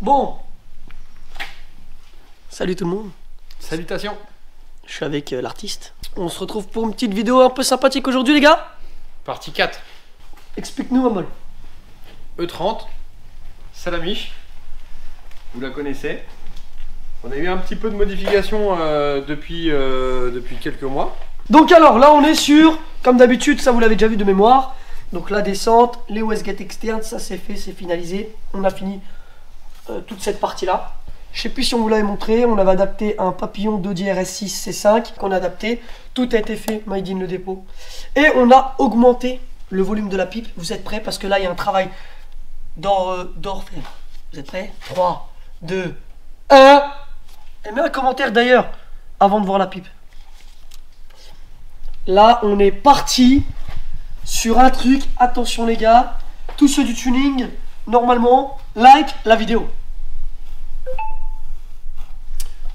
Bon. Salut tout le monde. Salutations. Je suis avec l'artiste. On se retrouve pour une petite vidéo un peu sympathique aujourd'hui les gars. Partie 4. Explique-nous Mamol. E30. Salamiche. Vous la connaissez. On a eu un petit peu de modification depuis quelques mois. Donc alors là on est sur, comme d'habitude, ça vous l'avez déjà vu de mémoire. Donc la descente, les Westgate externes, ça c'est fait, c'est finalisé. On a fini toute cette partie là. Je sais plus si on vous l'avait montré, on avait adapté un papillon d'Audi RS6 C5 qu'on a adapté. Tout a été fait, made in le dépôt. Et on a augmenté le volume de la pipe. Vous êtes prêts? Parce que là il y a un travail d'orfèvre. Vous êtes prêts? 3, 2, 1. Et mets un commentaire d'ailleurs avant de voir la pipe. Là on est parti sur un truc. Attention les gars, tous ceux du tuning, normalement, like la vidéo.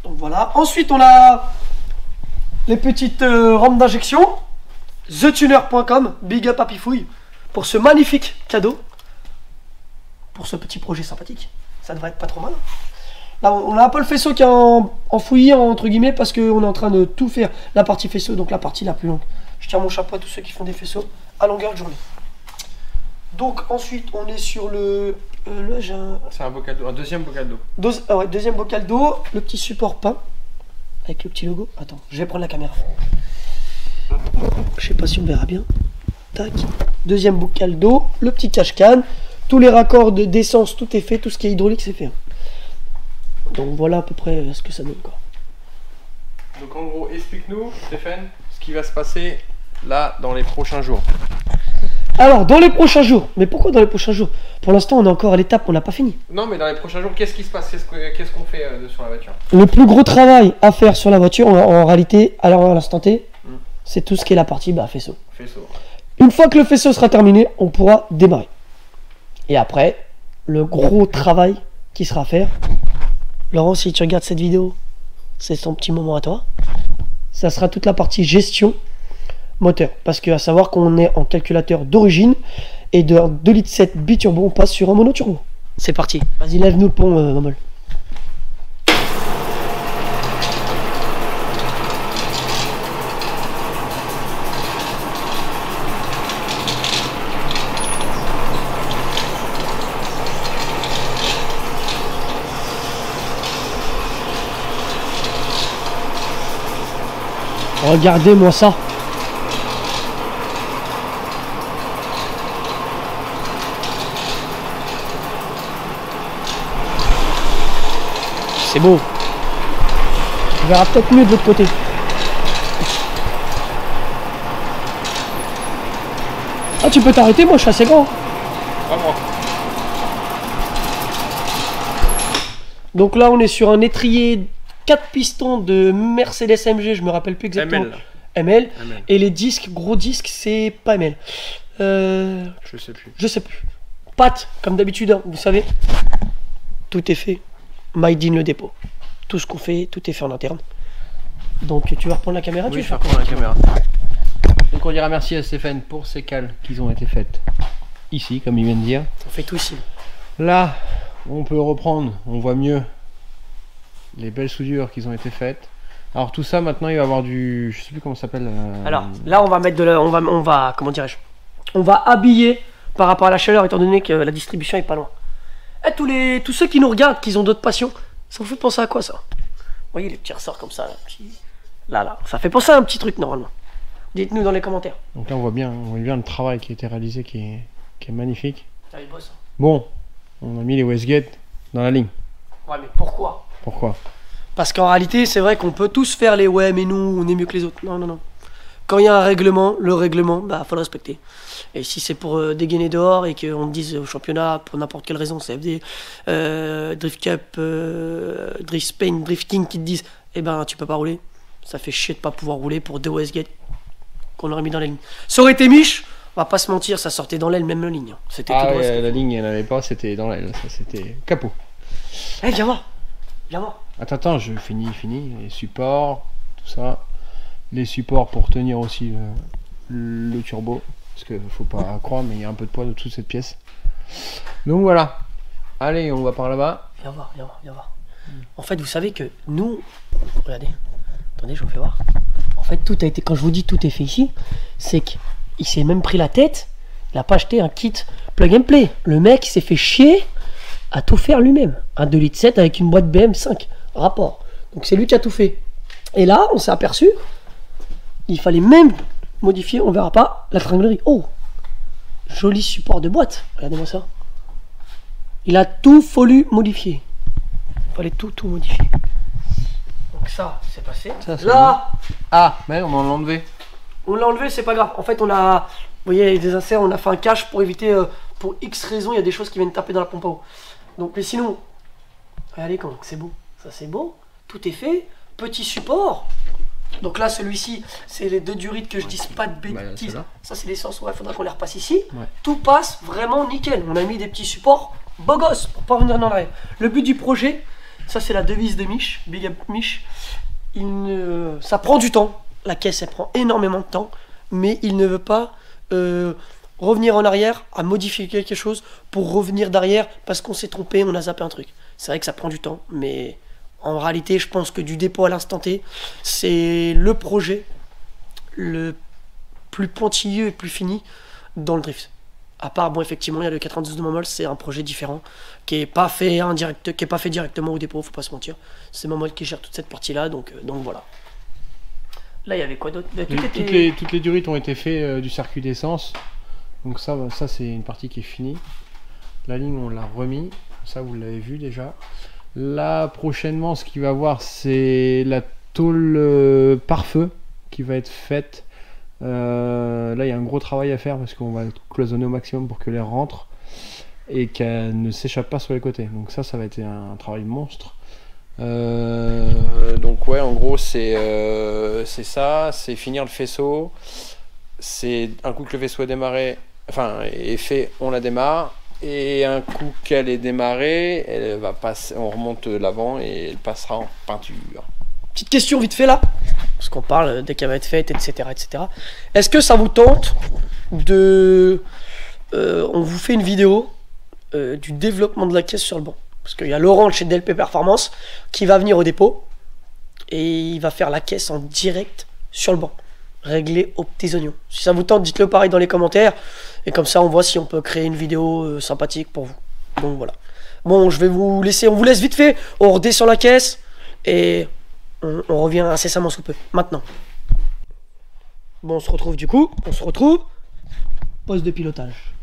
Donc voilà. Ensuite on a les petites rampes d'injection. TheTuner.com, big up à Pifouille pour ce magnifique cadeau. Pour ce petit projet sympathique. Ça devrait être pas trop mal. Là on a un peu le faisceau qui est en fouillis entre guillemets parce qu'on est en train de tout faire. La partie faisceau, donc la partie la plus longue. Je tiens mon chapeau à tous ceux qui font des faisceaux à longueur de journée. Donc ensuite on est sur le... C'est un bocal d'eau, un deuxième bocal d'eau. Ouais, deuxième bocal d'eau, le petit support peint avec le petit logo. Attends, je vais prendre la caméra. Je sais pas si on verra bien. Tac. Deuxième bocal d'eau, le petit cache-canne, tous les raccords d'essence, tout est fait, tout ce qui est hydraulique c'est fait. Donc voilà à peu près ce que ça donne quoi. Donc en gros, explique-nous Stéphane ce qui va se passer là dans les prochains jours. Alors dans les prochains jours, mais pourquoi dans les prochains jours? Pour l'instant on est encore à l'étape, on n'a pas fini. Non mais dans les prochains jours, qu'est-ce qui se passe? Qu'est-ce qu'on fait sur la voiture? Le plus gros travail à faire sur la voiture en réalité, alors à l'instant T, c'est tout ce qui est la partie faisceau. Une fois que le faisceau sera terminé, on pourra démarrer. Et après, le gros travail qui sera à faire, Laurent, si tu regardes cette vidéo, c'est ton petit moment à toi. Ça sera toute la partie gestion moteur. Parce que à savoir qu'on est en calculateur d'origine et de 2,7 litres biturbo, on passe sur un monoturbo. C'est parti. Vas-y, lève-nous le pont, Mamol. Regardez-moi ça. C'est beau. On verra peut-être mieux de l'autre côté. Ah, tu peux t'arrêter, moi je suis assez grand. Pas moi. Donc là on est sur un étrier 4 pistons de Mercedes AMG, je me rappelle plus exactement. ML. Et les disques, gros disques, c'est pas ML. Je sais plus. Je sais plus. Pat, comme d'habitude, hein, vous savez. Tout est fait. Made in le dépôt. Tout ce qu'on fait, tout est fait en interne. Donc tu vas reprendre la caméra? Oui, tu je vais reprendre la caméra. Donc on dira merci à Stéphane pour ces cales qui ont été faites ici, comme il vient de dire. On fait tout ici. Là, on peut reprendre, on voit mieux les belles soudures qui ont été faites. Alors tout ça maintenant il va y avoir du, je sais plus comment ça s'appelle. Alors là on va mettre de la, on va comment dirais-je, on va habiller par rapport à la chaleur étant donné que la distribution est pas loin. Et tous ceux qui nous regardent, qui ont d'autres passions, ça vous fait penser à quoi ça? Vous voyez les petits ressorts comme ça, là, ça fait penser à un petit truc normalement. Dites-nous dans les commentaires. Donc là on voit bien le travail qui a été réalisé qui est magnifique. Ah, il bosse. Bon, on a mis les Westgate dans la ligne. Ouais mais pourquoi? Pourquoi? Parce qu'en réalité, c'est vrai qu'on peut tous faire les ouais, mais nous, on est mieux que les autres. Non, non, non. Quand il y a un règlement, le règlement, faut le respecter. Et si c'est pour dégainer dehors et qu'on te dise au championnat, pour n'importe quelle raison, CFD, Drift Cup, Drift Spain, Drift King, qui te disent, eh ben, tu peux pas rouler. Ça fait chier de pas pouvoir rouler pour deux Westgate qu'on aurait mis dans la ligne. Ça aurait été Mich, on va pas se mentir, ça sortait dans l'aile, même la ligne. C'était la ligne, elle n'avait pas, c'était dans l'aile, ça c'était capot. Eh, viens voir. Viens voir. Attends, je finis. Les supports, tout ça. Les supports pour tenir aussi le turbo. Parce qu'il faut pas croire, mais il y a un peu de poids de toute cette pièce. Donc voilà. Allez, on va par là-bas. Viens voir, viens voir, viens voir. En fait, vous savez que nous... Regardez. Attendez, je vous fais voir. En fait, tout a été... Quand je vous dis tout est fait ici, c'est qu'il s'est même pris la tête. Il n'a pas acheté un kit plug and play. Le mec s'est fait chier à tout faire lui-même. Un 2,7 litres avec une boîte BM5. Rapport. Donc c'est lui qui a tout fait. Et là, on s'est aperçu, il fallait même modifier, on verra pas, la tringlerie. Oh, joli support de boîte. Regardez-moi ça. Il a tout fallu modifier. Il fallait tout modifier. Donc ça, c'est passé. Ça, là, ah, mais on l'a enlevé. on l'a enlevé, c'est pas grave. En fait, on a, vous voyez, des inserts, on a fait un cache pour éviter, pour X raisons, il y a des choses qui viennent taper dans la pompe à eau. Donc, mais sinon, regardez comment c'est beau. Ça, c'est beau. Tout est fait. Petit support. Donc là, celui-ci, c'est les 2 durites que je dise pas de bêtises. Ça, c'est l'essence. Ouais, faudra qu'on les repasse ici. Ouais. Tout passe vraiment nickel. On a mis des petits supports beau gosse pour pas revenir dans l'arrière. Le but du projet, ça, c'est la devise de Mich. Big up Mich. Ça prend du temps. La caisse, elle prend énormément de temps. Mais il ne veut pas revenir en arrière à modifier quelque chose pour revenir derrière parce qu'on s'est trompé, on a zappé un truc. C'est vrai que ça prend du temps, mais en réalité, je pense que du dépôt à l'instant T, c'est le projet le plus pointilleux et plus fini dans le drift. À part, bon, effectivement, il y a le 92 de Momol, c'est un projet différent qui est pas fait directement au dépôt, faut pas se mentir. C'est Momol qui gère toute cette partie-là, donc voilà. Là, il y avait quoi d'autre? Toutes les durites ont été faites du circuit d'essence. Donc ça c'est une partie qui est finie. La ligne, on l'a remis. Ça, vous l'avez vu déjà. Là, prochainement, ce qu'il va y avoir, c'est la tôle pare-feu qui va être faite. Là, il y a un gros travail à faire parce qu'on va cloisonner au maximum pour que l'air rentre et qu'elle ne s'échappe pas sur les côtés. Donc ça va être un travail monstre. Donc ouais, en gros, c'est ça. C'est finir le faisceau. C'est un coup que le vaisseau est démarré, enfin est fait, on la démarre. Et un coup qu'elle est démarrée, elle va passer, on remonte l'avant et elle passera en peinture. Petite question vite fait là, parce qu'on parle dès qu'elle va être faite, etc. etc. Est-ce que ça vous tente de... on vous fait une vidéo du développement de la caisse sur le banc. Parce qu'il y a Laurent chez DLP Performance qui va venir au dépôt et il va faire la caisse en direct sur le banc. Réglé aux petits oignons. Si ça vous tente, dites-le pareil dans les commentaires. Et comme ça, on voit si on peut créer une vidéo sympathique pour vous. Donc voilà. Bon, je vais vous laisser. On vous laisse vite fait. On redescend la caisse. Et on revient incessamment sous peu. Maintenant. Bon, on se retrouve du coup. Poste de pilotage.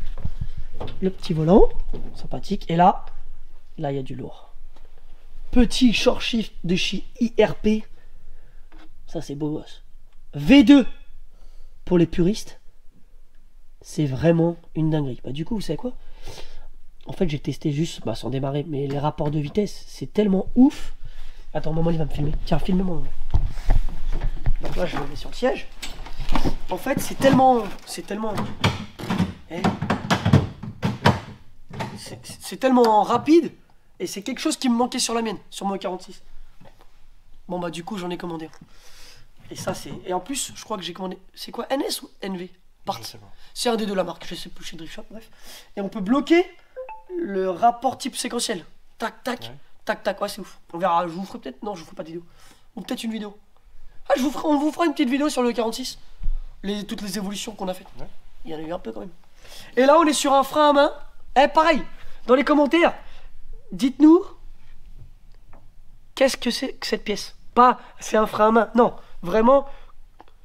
Le petit volant. Sympathique. Et là, il y a du lourd. Petit short shift de chez IRP. Ça, c'est beau gosse. V2 pour les puristes, c'est vraiment une dinguerie. Bah, du coup, vous savez quoi? En fait, j'ai testé juste sans démarrer, mais les rapports de vitesse, c'est tellement ouf. Attends, maman, il va me filmer. Tiens, filme-moi. Donc là, je le mets sur le siège. En fait, c'est tellement. C'est tellement rapide, et c'est quelque chose qui me manquait sur la mienne, sur mon 46. Bon, bah, du coup, j'en ai commandé. Et ça, c'est. Et en plus, je crois que j'ai commandé. C'est quoi, NS ou NV? Parti. C'est un des deux, la marque. Je sais plus, chez Drift Shop, bref. Et on peut bloquer le rapport type séquentiel. Tac, tac, ouais. Tac, tac. Ouais, c'est ouf. On verra. Je vous ferai peut-être. Non, je vous ferai pas de vidéo. Ou peut-être une vidéo. Ah, on vous fera une petite vidéo sur le 46. Toutes les évolutions qu'on a faites. Ouais. Il y en a eu un peu quand même. Et là, on est sur un frein à main. Pareil. Dans les commentaires, dites-nous. Qu'est-ce que c'est que cette pièce? Pas, c'est un frein à main. Non. Vraiment,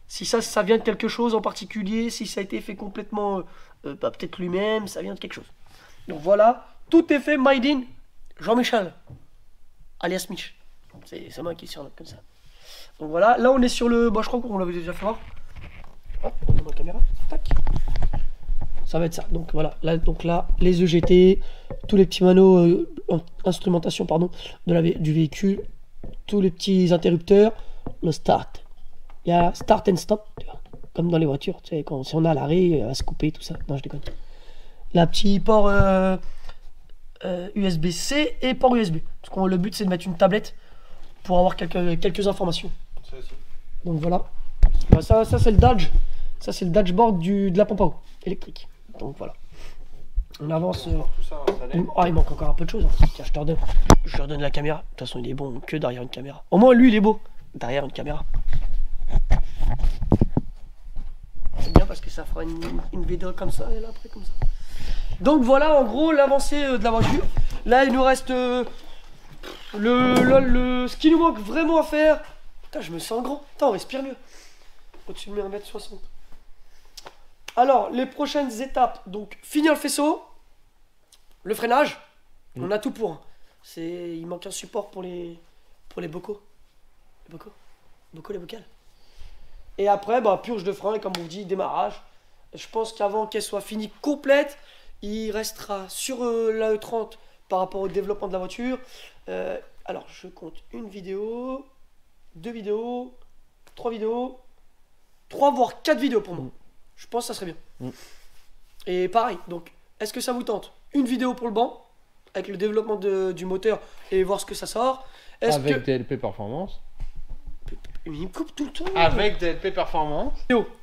si ça vient de quelque chose en particulier, si ça a été fait complètement, peut-être lui-même, ça vient de quelque chose. Donc voilà, tout est fait made in Jean-Michel, alias Mich. C'est moi qui surnomme comme ça. Donc voilà, là on est sur le... Bon, je crois qu'on l'avait déjà fait voir. Hop, on met la caméra, tac. Ça va être ça. Donc voilà, là les EGT, tous les petits manos, instrumentation, pardon, du véhicule, tous les petits interrupteurs, le start. Il y a start and stop, comme dans les voitures, tu sais, si on a l'arrêt, elle va se couper, tout ça. Non, je déconne. La petit port USB-C et port USB. Parce que le but, c'est de mettre une tablette pour avoir quelques informations. Ça aussi. Donc voilà. Bah, ça c'est le Dodge. Ça, c'est le dashboard de la pompe à eau électrique. Donc voilà. On avance. Tout ça, ça l'aide. Ah, il manque encore un peu de choses. Hein. Tiens, je te redonne. Je leur donne la caméra. De toute façon, il est bon que derrière une caméra. Au moins, lui, il est beau. Derrière une caméra. C'est bien parce que ça fera une vidéo comme ça et là après comme ça. Donc voilà, en gros, l'avancée de la voiture. Là, il nous reste ce qui nous manque vraiment à faire. Putain, je me sens grand. Putain, on respire mieux. Au-dessus de mes 1m60. Alors, les prochaines étapes. Donc, finir le faisceau. Le freinage. On a tout pour. Hein. Il manque un support pour les bocaux. Les bocaux. Les bocales. Et après, bah, purge de frein. Et comme on vous dit, démarrage. Je pense qu'avant qu'elle soit finie complète, il restera sur la E30 par rapport au développement de la voiture. Alors, je compte une vidéo, 2 vidéos, 3 vidéos, 3 voire 4 vidéos pour moi. Je pense que ça serait bien. Et pareil, donc, est-ce que ça vous tente? Une vidéo pour le banc, avec le développement du moteur et voir ce que ça sort. Avec DLP Performance. Il me coupe tout le temps. Avec DLP Performance.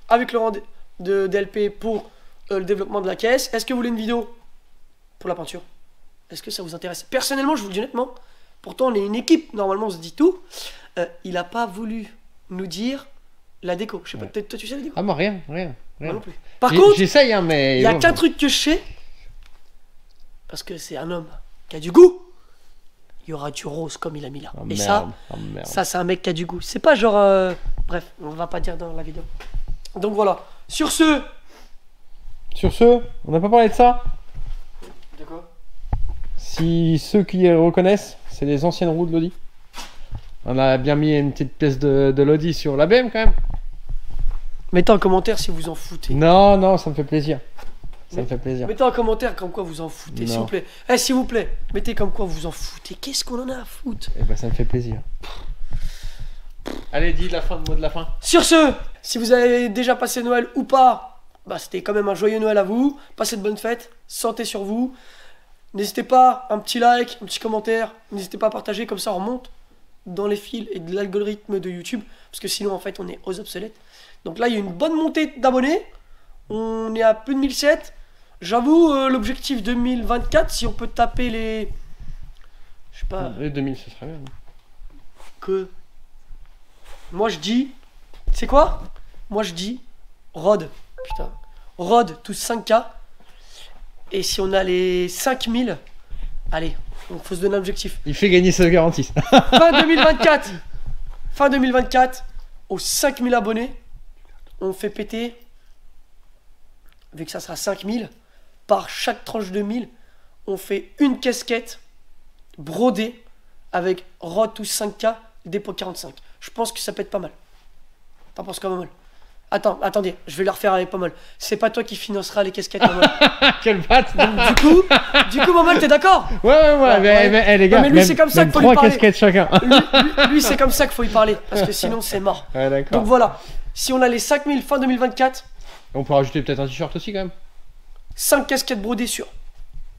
Avec le rang de DLP pour le développement de la caisse. Est-ce que vous voulez une vidéo pour la peinture? Est-ce que ça vous intéresse? Personnellement, je vous le dis honnêtement, pourtant on est une équipe, normalement on se dit tout. Il n'a pas voulu nous dire la déco. Je sais pas, peut-être toi tu sais la déco? Ah moi rien. Moi non plus. Par contre, j'essaye hein, mais... il y a qu'un truc que je sais, parce que c'est un homme qui a du goût. Il y aura du rose comme il a mis là. Oh, et merde. ça c'est un mec qui a du goût. C'est pas genre... Bref, on va pas dire dans la vidéo. Donc voilà. Sur ce, on n'a pas parlé de ça. de quoi? Si ceux qui les reconnaissent, c'est les anciennes roues de l'Audi. On a bien mis une petite pièce de l'Audi sur la BM quand même. Mettez en commentaire si vous en foutez. Non, ça me fait plaisir. Ça me fait plaisir. Mettez en commentaire comme quoi vous en foutez, s'il vous plaît. Eh, s'il vous plaît, mettez comme quoi vous en foutez. Qu'est-ce qu'on en a à foutre? Eh ben ça me fait plaisir. Allez, dis le mot de la fin. Sur ce, si vous avez déjà passé Noël ou pas, bah c'était quand même un joyeux Noël à vous. Passez de bonnes fêtes, santé sur vous. N'hésitez pas, un petit like, un petit commentaire. N'hésitez pas à partager, comme ça on remonte dans les fils et de l'algorithme de YouTube. Parce que sinon, en fait, on est aux obsolètes. Donc là, il y a une bonne montée d'abonnés. On est à plus de 1007. J'avoue, l'objectif 2024, si on peut taper les... Je sais pas... Les 2000, ce serait bien. Que... Moi, je dis... C'est quoi? Moi, je dis... Rod. Putain. Rod, tous 5K. Et si on a les 5000... Allez, il faut se donner un objectif. Il fait gagner sa garantie. Fin 2024. Fin 2024, aux 5000 abonnés, on fait péter, vu que ça sera 5000, par chaque tranche de 1000, on fait une casquette brodée avec Rod tous 5K, dépôt 45. Je pense que ça peut être pas mal. T'en penses quoi, Momol? Attendez, je vais le refaire avec Momol. C'est pas toi qui financera les casquettes, Momol. Quelle batte. Du coup, Momol, t'es d'accord? Ouais, mais les gars, non, mais lui, c'est comme ça qu'il faut lui 3 parler. casquettes chacun. Lui c'est comme ça qu'il faut y parler, parce que sinon c'est mort. Ouais, d'accord. Donc voilà, si on a les 5000 fin 2024, On peut rajouter peut-être un t-shirt aussi quand même. 5 casquettes brodées sur.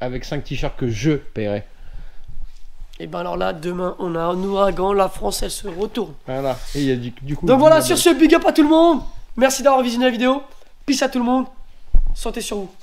Avec 5 t-shirts que je paierai. Et ben alors là, demain, on a un ouragan, la France, elle se retourne. Voilà. Et il y a du coup... Donc voilà, sur ce, big up à tout le monde. Merci d'avoir visionné la vidéo. Peace à tout le monde. Santé sur vous.